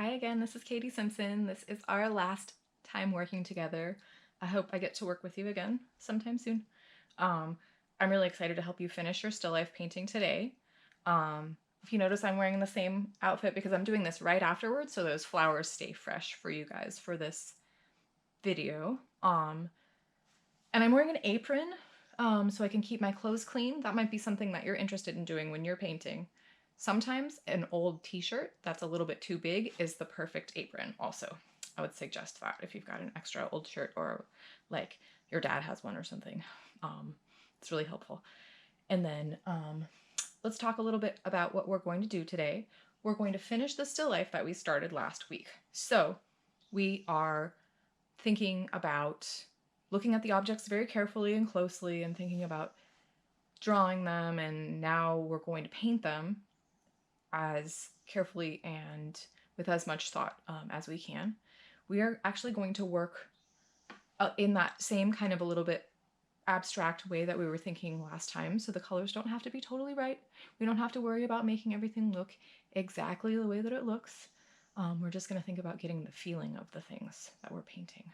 Hi again, this is Katie Simpson. This is our last time working together. I hope I get to work with you again sometime soon. I'm really excited to help you finish your still life painting today. If you notice, I'm wearing the same outfit because I'm doing this right afterwards, so those flowers stay fresh for you guys for this video. And I'm wearing an apron so I can keep my clothes clean. That might be something that you're interested in doing when you're painting. Sometimes an old t-shirt that's a little bit too big is the perfect apron also. I would suggest that if you've got an extra old shirt or like your dad has one or something. It's really helpful. And then let's talk a little bit about what we're going to do today. We're going to finish the still life that we started last week. So we are thinking about looking at the objects very carefully and closely and thinking about drawing them, and now we're going to paint them as carefully and with as much thought as we can. We are actually going to work in that same kind of a little bit abstract way that we were thinking last time, so the colors don't have to be totally right. We don't have to worry about making everything look exactly the way that it looks. We're just going to think about getting the feeling of the things that we're painting.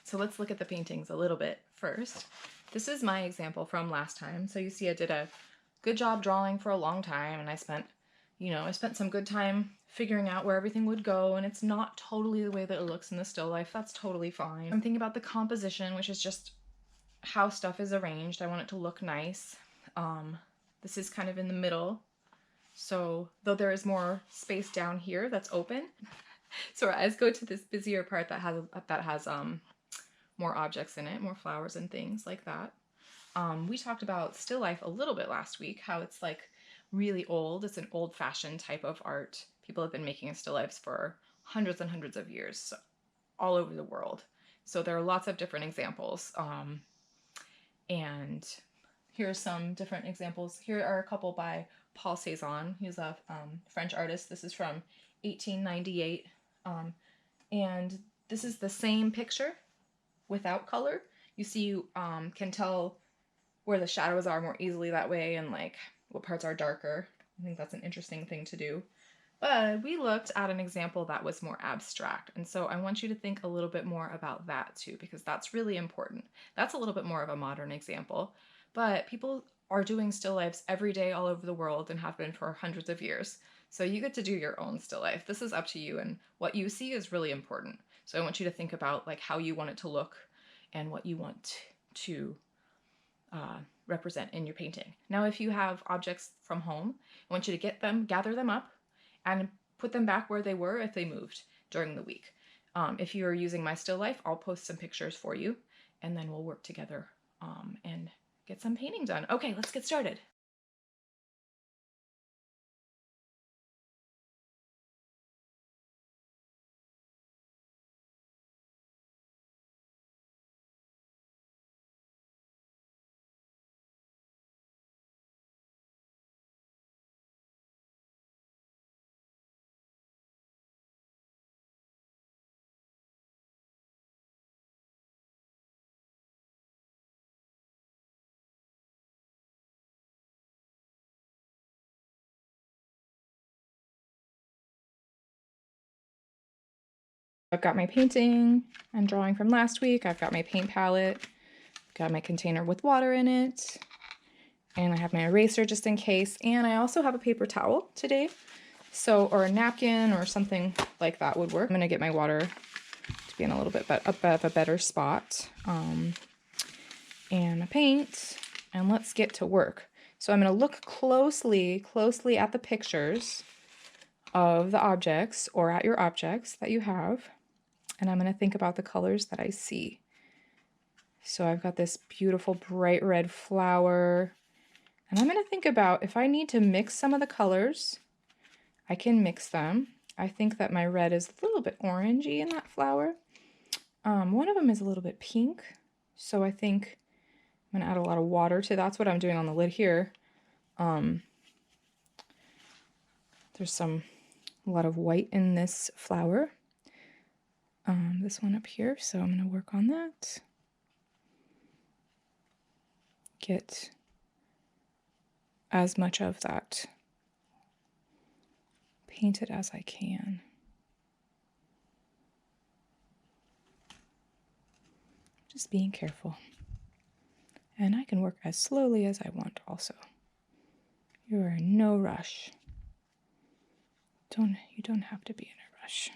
So let's look at the paintings a little bit first. This is my example from last time. So you see I did a good job drawing for a long time, and I spent some good time figuring out where everything would go, and it's not totally the way that it looks in the still life. That's totally fine. I'm thinking about the composition, which is just how stuff is arranged. I want it to look nice. This is kind of in the middle. So though there is more space down here that's open, so our eyes go to this busier part that has more objects in it, more flowers and things like that. We talked about still life a little bit last week, how it's like really old. It's an old-fashioned type of art. People have been making still lifes for hundreds and hundreds of years all over the world. So there are lots of different examples. And here's some different examples. Here are a couple by Paul Cézanne. He's a French artist. This is from 1898. And this is the same picture without color. You see, you can tell where the shadows are more easily that way, and like what parts are darker. I think that's an interesting thing to do. But we looked at an example that was more abstract, and so I want you to think a little bit more about that too, because that's really important. That's a little bit more of a modern example, but people are doing still lifes every day all over the world and have been for hundreds of years. So you get to do your own still life. This is up to you, and what you see is really important. So I want you to think about like how you want it to look and what you want to represent in your painting. Now, if you have objects from home, I want you to gather them up, and put them back where they were if they moved during the week. If you're using my still life, I'll post some pictures for you, and then we'll work together and get some painting done. Okay, let's get started. I've got my painting and drawing from last week. I've got my paint palette, got my container with water in it, and I have my eraser just in case, and I also have a paper towel today, so, or a napkin or something like that would work. I'm gonna get my water to be in a little bit of a better spot, and my paint, and let's get to work. So I'm gonna look closely at the pictures of the objects, or at your objects that you have, and I'm going to think about the colors that I see. So I've got this beautiful bright red flower, and I'm going to think about if I need to mix some of the colors, I can mix them. I think that my red is a little bit orangey in that flower. One of them is a little bit pink, so I think I'm going to add a lot of water to that's what I'm doing on the lid here. There's a lot of white in this flower. This one up here, so I'm going to work on that. Get as much of that painted as I can. Just being careful. And I can work as slowly as I want also. You are in no rush. You don't have to be in a rush.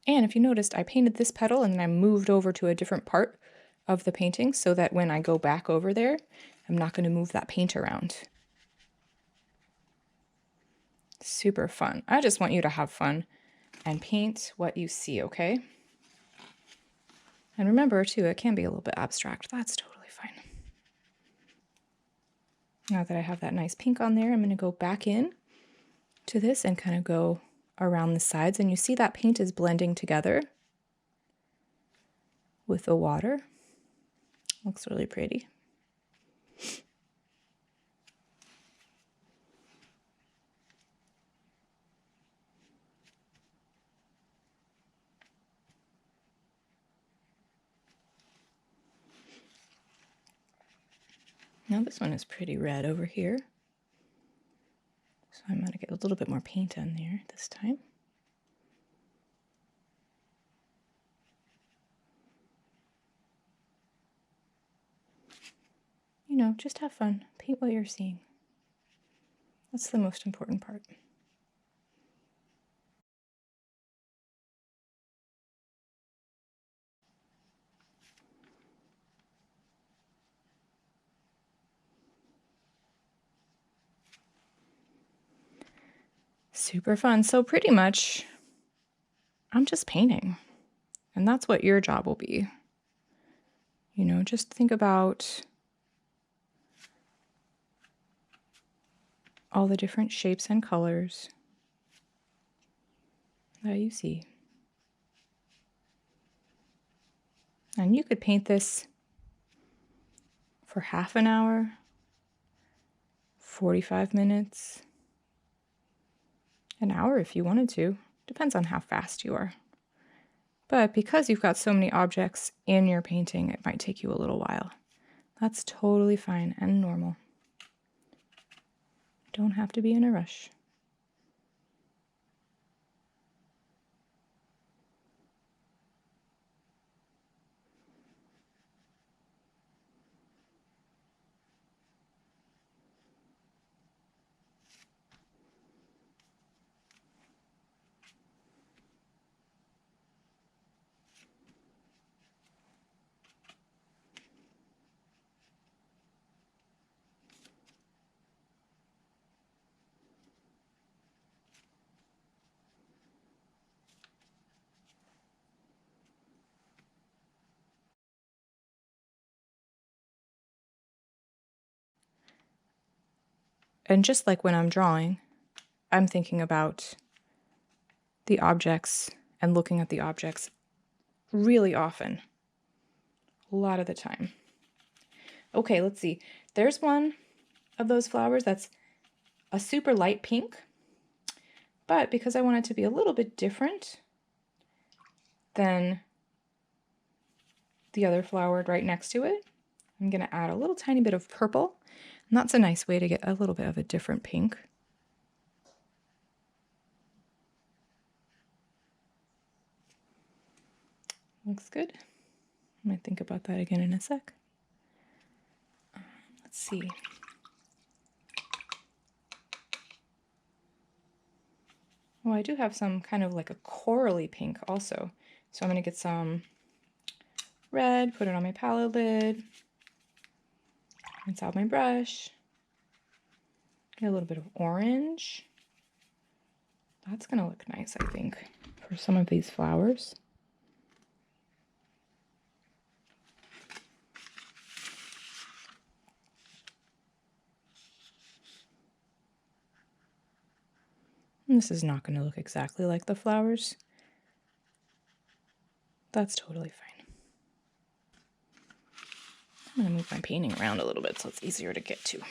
And if you noticed, I painted this petal and then I moved over to a different part of the painting so that when I go back over there, I'm not going to move that paint around. Super fun. I just want you to have fun and paint what you see, okay? And remember, too, it can be a little bit abstract. That's totally fine. Now that I have that nice pink on there, I'm going to go back in to this and kind of go around the sides. And you see that paint is blending together with the water. Looks really pretty. Now this one is pretty red over here. So I'm going to get a little bit more paint on there this time. You know, just have fun. Paint what you're seeing. That's the most important part. Super fun. So pretty much, I'm just painting. And that's what your job will be. You know, just think about all the different shapes and colors that you see. And you could paint this for half an hour, 45 minutes, an hour if you wanted to. Depends on how fast you are. But because you've got so many objects in your painting, it might take you a little while. That's totally fine and normal. Don't have to be in a rush. And just like when I'm drawing, I'm thinking about the objects and looking at the objects really often. A lot of the time. Okay, let's see. There's one of those flowers that's a super light pink, but because I want it to be a little bit different than the other flower right next to it, I'm going to add a little tiny bit of purple. And that's a nice way to get a little bit of a different pink. Looks good. I might think about that again in a sec. Let's see. Oh, I do have some kind of like a corally pink also. So I'm going to get some red, put it on my palette lid, rinse out my brush, get a little bit of orange. That's going to look nice, I think, for some of these flowers. And this is not going to look exactly like the flowers. That's totally fine. I'm going to move my painting around a little bit so it's easier to get to.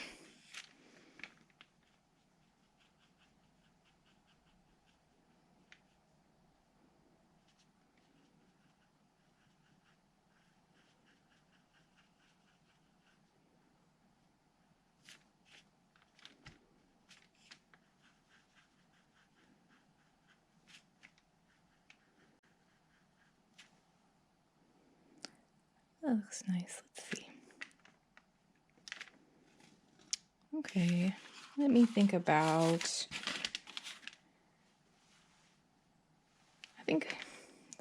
That looks nice. Let's see. Okay, let me think about, I think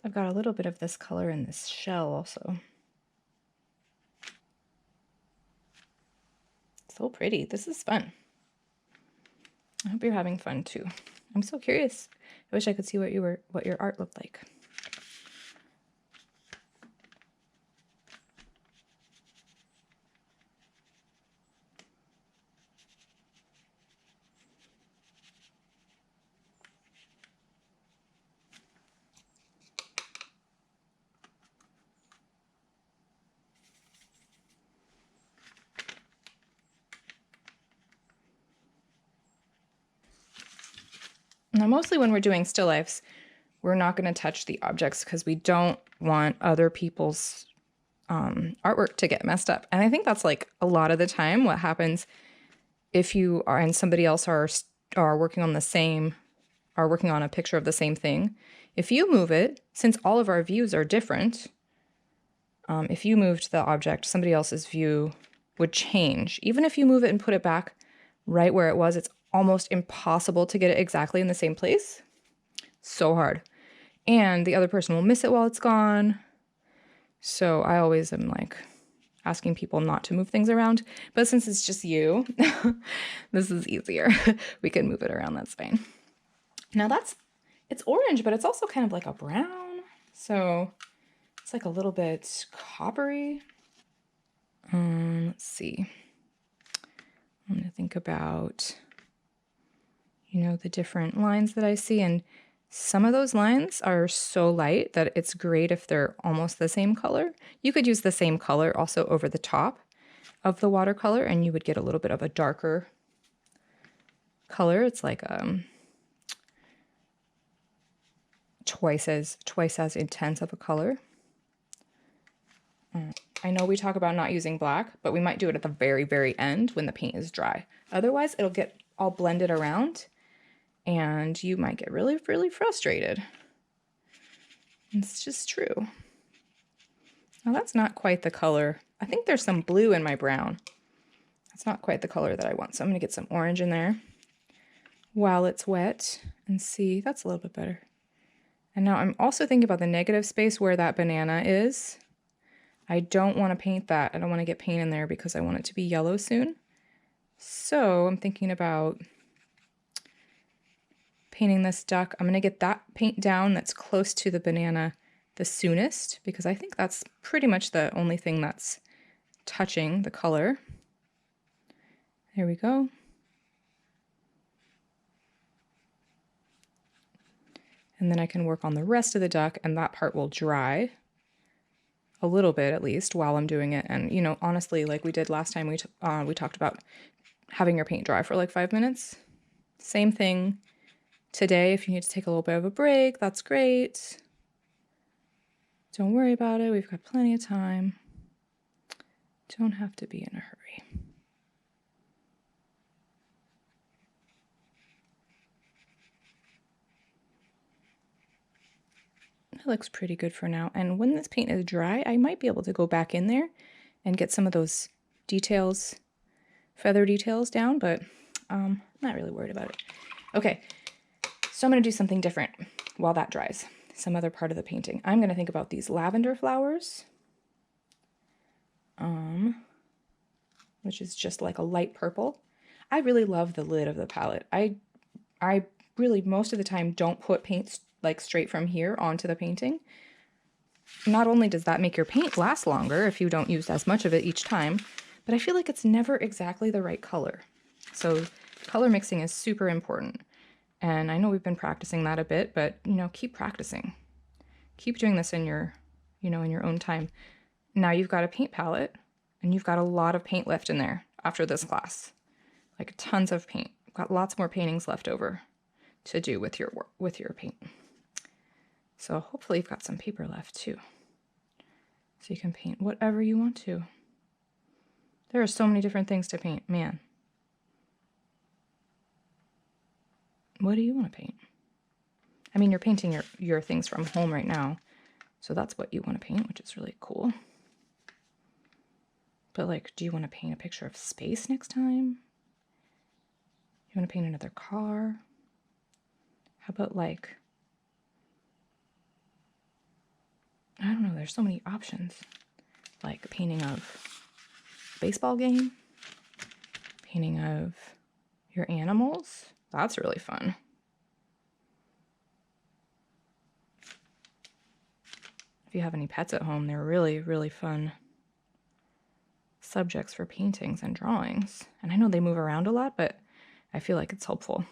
I've got a little bit of this color in this shell also. So pretty. This is fun. I hope you're having fun too. I'm so curious. I wish I could see what your art looked like. Now, mostly when we're doing still lifes, we're not going to touch the objects because we don't want other people's artwork to get messed up. And I think that's like a lot of the time what happens if you are and somebody else are working on the same, are working on a picture of the same thing. If you move it, since all of our views are different, if you moved the object, somebody else's view would change. Even if you move it and put it back right where it was, it's almost impossible to get it exactly in the same place. So hard. And the other person will miss it while it's gone. So I always am like asking people not to move things around. But since it's just you, this is easier. We can move it around, that's fine. Now it's orange, but it's also kind of like a brown. So it's like a little bit coppery. Let's see. I'm going to think about, the different lines that I see. And some of those lines are so light that it's great if they're almost the same color. You could use the same color also over the top of the watercolor and you would get a little bit of a darker color. It's like twice as intense of a color. I know we talk about not using black, but we might do it at the very, very end when the paint is dry. Otherwise, it'll get all blended around and you might get really, really frustrated. It's just true. Now that's not quite the color. I think there's some blue in my brown. That's not quite the color that I want. So I'm gonna get some orange in there while it's wet and see, that's a little bit better. And now I'm also thinking about the negative space where that banana is. I don't want to paint that. I don't want to get paint in there because I want it to be yellow soon. So I'm thinking about painting this duck. I'm going to get that paint down that's close to the banana the soonest because I think that's pretty much the only thing that's touching the color. There we go. And then I can work on the rest of the duck and that part will dry a little bit at least while I'm doing it. And, honestly, like we did last time, we talked about having your paint dry for like 5 minutes. Same thing today. If you need to take a little bit of a break, that's great. Don't worry about it. We've got plenty of time. Don't have to be in a hurry. That looks pretty good for now. And when this paint is dry, I might be able to go back in there and get some of those details, feather details down, but I'm not really worried about it. Okay, so I'm going to do something different while that dries, some other part of the painting. I'm going to think about these lavender flowers, which is just like a light purple. I really love the lid of the palette. I really, most of the time, don't put paint like straight from here onto the painting. Not only does that make your paint last longer if you don't use as much of it each time, but I feel like it's never exactly the right color. So color mixing is super important. And I know we've been practicing that a bit, but keep practicing. Keep doing this in your, in your own time. Now you've got a paint palette and you've got a lot of paint left in there after this class. Like tons of paint. Got lots more paintings left over to do with your work, with your paint. So hopefully you've got some paper left too. So you can paint whatever you want to. There are so many different things to paint, man. What do you want to paint? I mean, you're painting your things from home right now, so that's what you want to paint, which is really cool. But like, do you want to paint a picture of space next time? You want to paint another car? How about like, I don't know, there's so many options. Like painting of a baseball game, painting of your animals. That's really fun. If you have any pets at home, they're really, really fun subjects for paintings and drawings. And I know they move around a lot, but I feel like it's helpful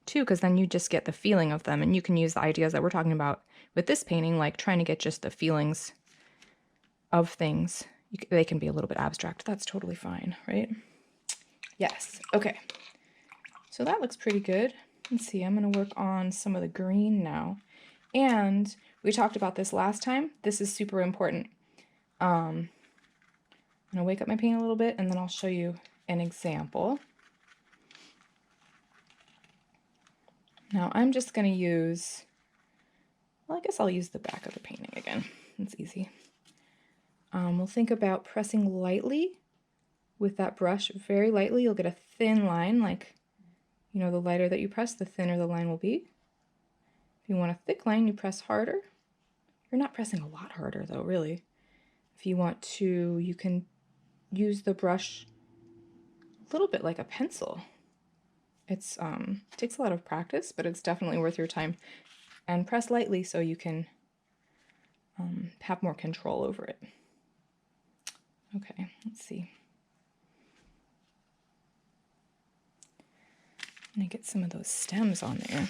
too, because then you just get the feeling of them, and you can use the ideas that we're talking about with this painting, like trying to get just the feelings of things. They can be a little bit abstract. That's totally fine, right? Yes. Okay. So that looks pretty good. Let's see. I'm going to work on some of the green now. And we talked about this last time. This is super important. I'm going to wake up my paint a little bit, and then I'll show you an example. Now I'm just going to use, well, I guess I'll use the back of the painting again. It's easy. We'll think about pressing lightly with that brush, very lightly. You'll get a thin line, like, you know, the lighter that you press, the thinner the line will be. If you want a thick line, you press harder. You're not pressing a lot harder though, really. If you want to, you can use the brush a little bit like a pencil. It's takes a lot of practice, but it's definitely worth your time. And press lightly so you can have more control over it. Okay, let's see. I'm gonna get some of those stems on there.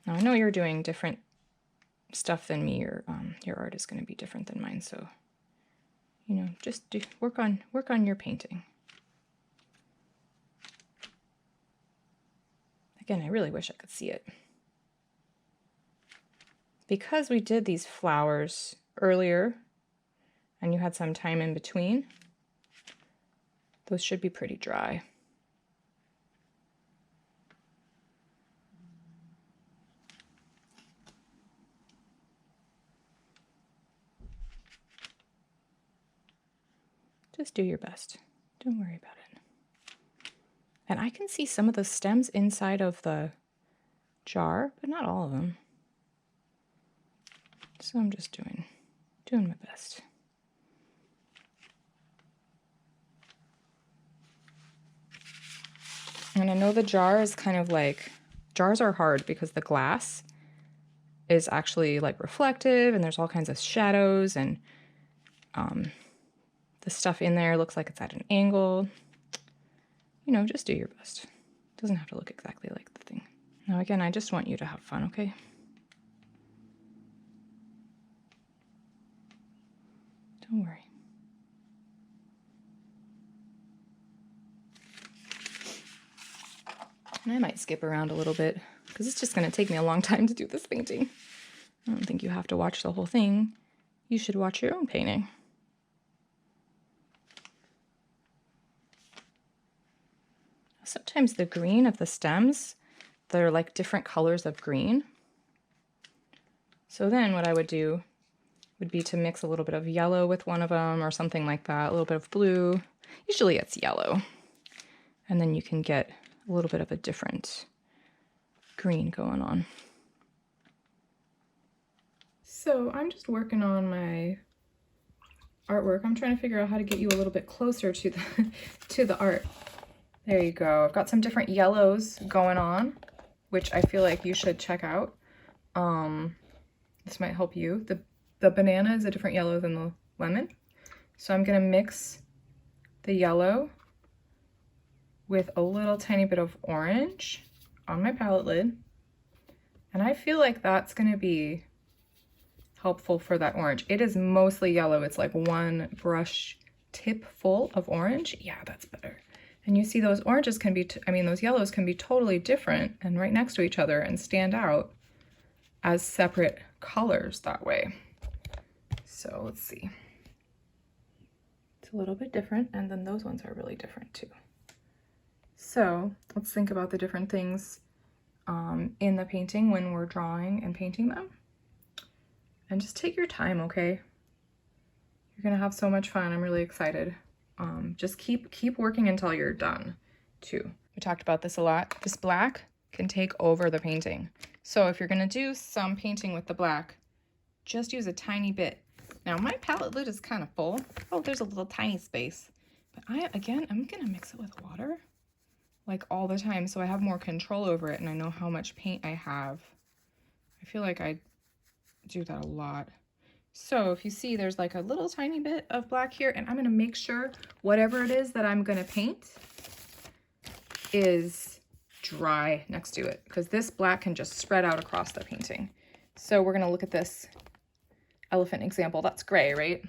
Now I know you're doing different stuff than me. Your art is going to be different than mine, so you know, just work on your painting. Again, I really wish I could see it. Because we did these flowers earlier and you had some time in between, those should be pretty dry. Just do your best. Don't worry about it. And I can see some of the stems inside of the jar, but not all of them. So I'm just doing my best. And I know the jar is kind of like, jars are hard because the glass is actually like reflective and there's all kinds of shadows, and the stuff in there looks like it's at an angle. You know, just do your best. It doesn't have to look exactly like the thing. Now again, I just want you to have fun, okay? Don't worry. And I might skip around a little bit because it's just going to take me a long time to do this painting. I don't think you have to watch the whole thing. You should watch your own painting. Sometimes the green of the stems, they're like different colors of green. So then what I would do would be to mix a little bit of yellow with one of them or something like that, a little bit of blue. Usually it's yellow. And then you can get a little bit of a different green going on. So I'm just working on my artwork. I'm trying to figure out how to get you a little bit closer to the art. There you go. I've got some different yellows going on, which I feel like you should check out. This might help you. The banana is a different yellow than the lemon. So I'm gonna mix the yellow with a little tiny bit of orange on my palette lid. And I feel like that's gonna be helpful for that orange. It is mostly yellow. It's like one brush tip full of orange. Yeah, that's better. And you see those oranges can be, those yellows can be totally different and right next to each other and stand out as separate colors that way. So let's see. It's a little bit different, and then those ones are really different too. So let's think about the different things in the painting when we're drawing and painting them. And just take your time, okay? You're gonna have so much fun. I'm really excited. Just keep working until you're done too. We talked about this a lot. This black can take over the painting. So if you're gonna do some painting with the black, just use a tiny bit. Now my palette lid is kind of full. Oh, there's a little tiny space. But I'm gonna mix it with water like all the time so I have more control over it and I know how much paint I have. I feel like I do that a lot. So if you see there's like a little tiny bit of black here, and I'm gonna make sure whatever it is that I'm gonna paint is dry next to it, because this black can just spread out across the painting. So we're gonna look at this elephant example. That's gray, right?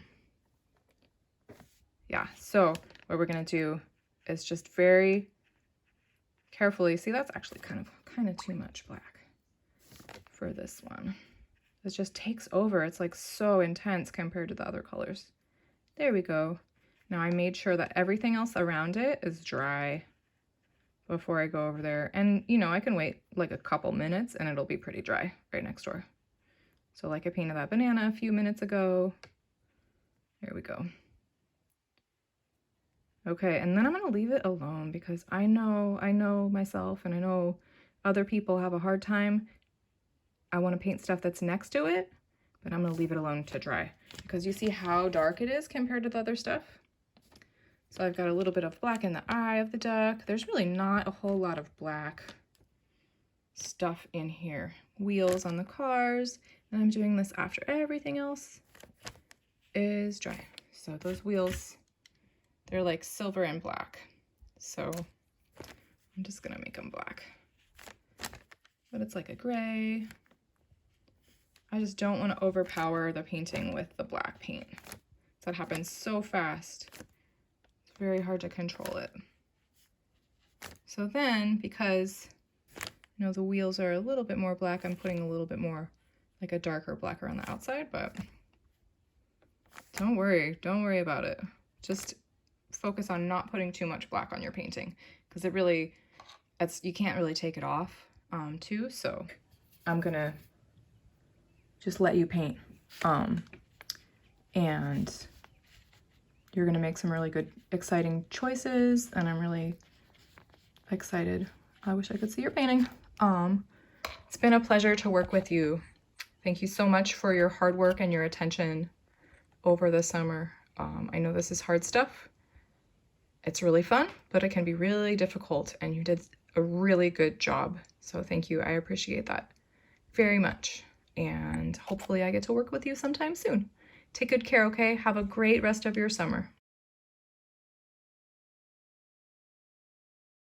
Yeah, so what we're gonna do is just very carefully, see that's actually kind of too much black for this one. It just takes over. It's like so intense compared to the other colors. There we go. Now I made sure that everything else around it is dry before I go over there. And you know, I can wait like a couple minutes and it'll be pretty dry right next door. So like I painted that banana a few minutes ago. There we go. Okay, and then I'm gonna leave it alone because I know myself and I know other people have a hard time. I want to paint stuff that's next to it, but I'm going to leave it alone to dry because you see how dark it is compared to the other stuff. So I've got a little bit of black in the eye of the duck. There's really not a whole lot of black stuff in here. Wheels on the cars, and I'm doing this after everything else is dry. So those wheels, they're like silver and black. So I'm just going to make them black. But it's like a gray. I just don't want to overpower the painting with the black paint. That happens so fast. It's very hard to control it. So then, because you know the wheels are a little bit more black, I'm putting a little bit more, like a darker black around the outside, but don't worry about it. Just focus on not putting too much black on your painting, because you can't really take it off too. So I'm gonna just let you paint, and you're gonna make some really good, exciting choices, and I'm really excited. I wish I could see your painting. It's been a pleasure to work with you. Thank you so much for your hard work and your attention over the summer. I know this is hard stuff. It's really fun, but it can be really difficult, and you did a really good job. So thank you. I appreciate that very much. And hopefully I get to work with you sometime soon. Take good care, okay? Have a great rest of your summer.